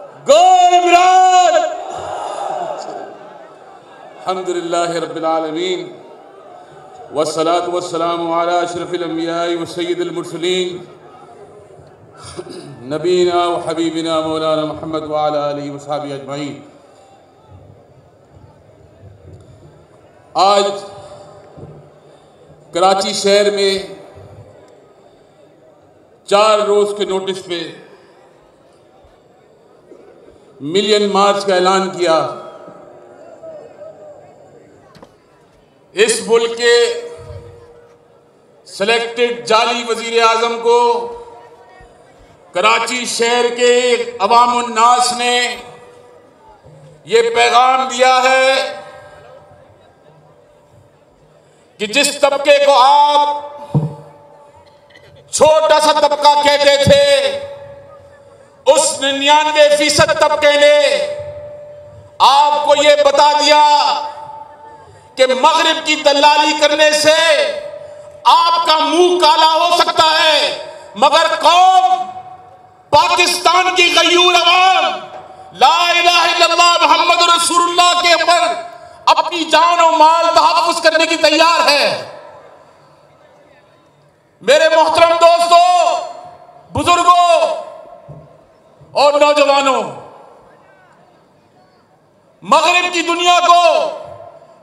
गो इमरान। अल्हम्दुलिल्लाहि रब्बिल आलमीन वस्सलातु वस्सलामु अला अशरफिल अंबिया व सय्यिदिल मुरसलीन नबीना व हबीबिना मौलाना मुहम्मद व अला आलिहि व सहबिहि अजमईन। आज कराची शहर में 4 रोज के नोटिस पे मिलियन मार्च का ऐलान किया। इस मुल्क के सिलेक्टेड जाली वजीर आजम को कराची शहर के अवामुन्नास ने ये पैगाम दिया है कि जिस तबके को आप छोटा सा तबका कहते थे, उस 99% तबके ने आपको ये बता दिया कि मगरिब की दलाली करने से आपका मुंह काला हो सकता है, मगर कौम पाकिस्तान की गयूर अवाम ला इलाहा इल्लल्लाह मुहम्मद रसूलुल्लाह के ऊपर अपनी जान और माल तहफ़्फ़ुज़ करने की तैयार है। मेरे मोहतरम दोस्तों, बुजुर्गों और नौजवानों, मगरिब की दुनिया को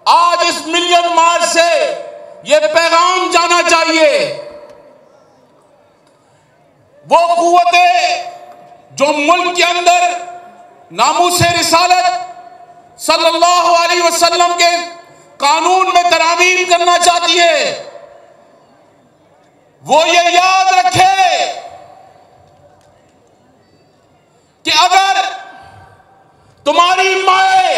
आज इस मिलियन मार्च से यह पैगाम जाना चाहिए। वो कुव्वतें जो मुल्क के अंदर नामूस रिसालत सल्लल्लाहु अलैहि वसल्लम के कानून में तरामीम करना चाहती है, वो ये याद रखे कि अगर तुम्हारी माए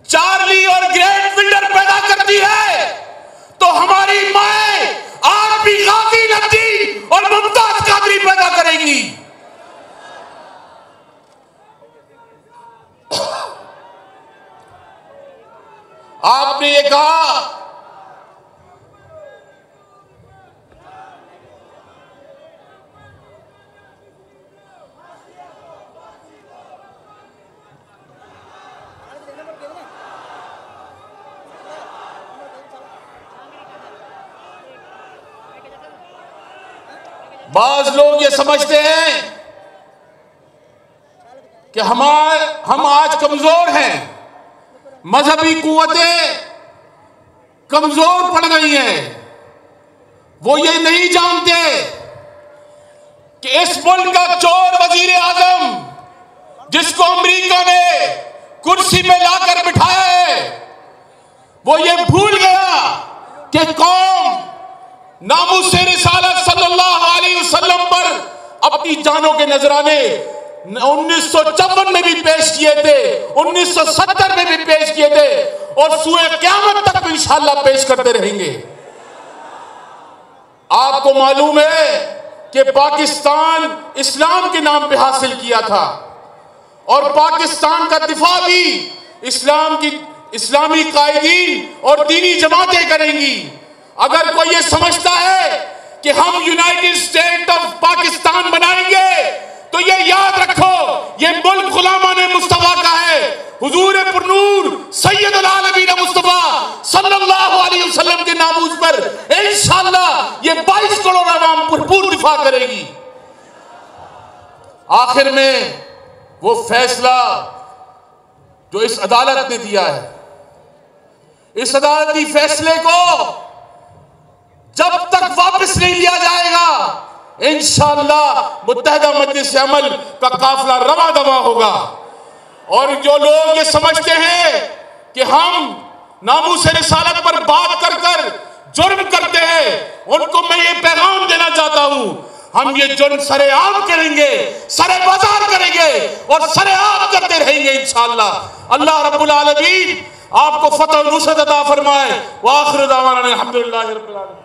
चार्ली और ग्रेट विल्डर पैदा करती है, तो हमारी माए आज भी गाजी नबी और मुमताज कादरी पैदा करेंगी। आपने ये कहा बाज लोग ये समझते हैं कि हम आज कमजोर हैं, मजहबी कुव्वतें कमजोर पड़ गई हैं। वो ये नहीं जानते कि इस मुल्क का चोर वजीर आजम, जिसको अमेरिका ने कुर्सी पे लाकर बिठाया है, वो ये भूल गया कि कौम नामूस रिसालत सल्लल्लाहु अलैहि वसल्लम पर अपनी जानों के नजराने 1954 में भी पेश किए थे, 1970 में भी पेश किए थे और सूए क़यामत तक इंशाअल्लाह पेश करते रहेंगे। आपको मालूम है कि पाकिस्तान इस्लाम के नाम पे हासिल किया था और पाकिस्तान का दिफा भी इस्लामी कायदीन और दीनी जमातें करेंगी। अगर कोई ये समझता है कि हम यूनाइटेड स्टेट ऑफ पाकिस्तान बनाएंगे, तो ये याद रखो, ये मुल्क गुलामाने मुस्तफा का है। हुजूर पुरनूर सैयदुल आलमीन मुस्तफा सल्लल्लाहु अलैहि वसल्लम के नामूस पर इंशाअल्लाह ये 22 करोड़ आवाम भरपूर दिफा करेगी। आखिर में वो फैसला जो इस अदालत ने दिया है, इस अदालती फैसले को जब तक वापस नहीं लिया जाएगा, इंशाअल्लाह मुत्तहदा मजलिस अमल का काफिला रवा दवा होगा। और जो लोग ये समझते हैं कि हम नामूस रिसालत पर बात कर कर जुर्म करते हैं, उनको मैं ये पैगाम देना चाहता हूं, हम ये जुर्म सरेआम करेंगे, सरे बाजार करेंगे और सरेआम करते रहेंगे इंशाअल्लाह। अल्लाह रब्बुल आलमीन आपको फतह और नुसरत अता फरमाए। व आखिर दावाना अल्हम्दुलिल्लाहि रब्बिल आलमीन।